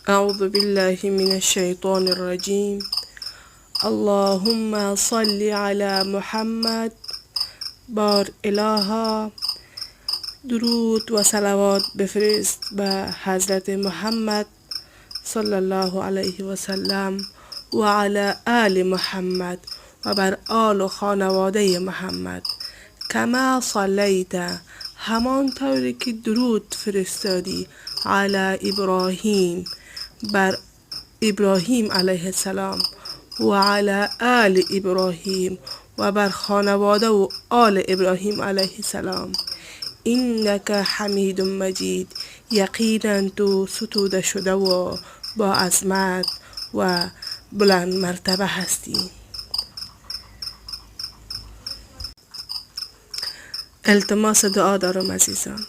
أعوذ بالله من الشيطان الرجيم. اللهم صل على محمد. بار الها درود و صلوات بفرست به حضرت محمد صلی الله علیه و سلم و علی آل محمد و بر آل و خانواده محمد. کما صلیت، همانطوری که درود فرستادی، علی ابراهیم، بر ابراهیم علیه السلام، و علی آل ابراهیم و بر خانواده و آل ابراهیم علیه السلام. اینک حمید مجید، یقینا تو ستوده شده و با عظمت و بلند مرتبه هستی. التماس دعا دارم عزیزان.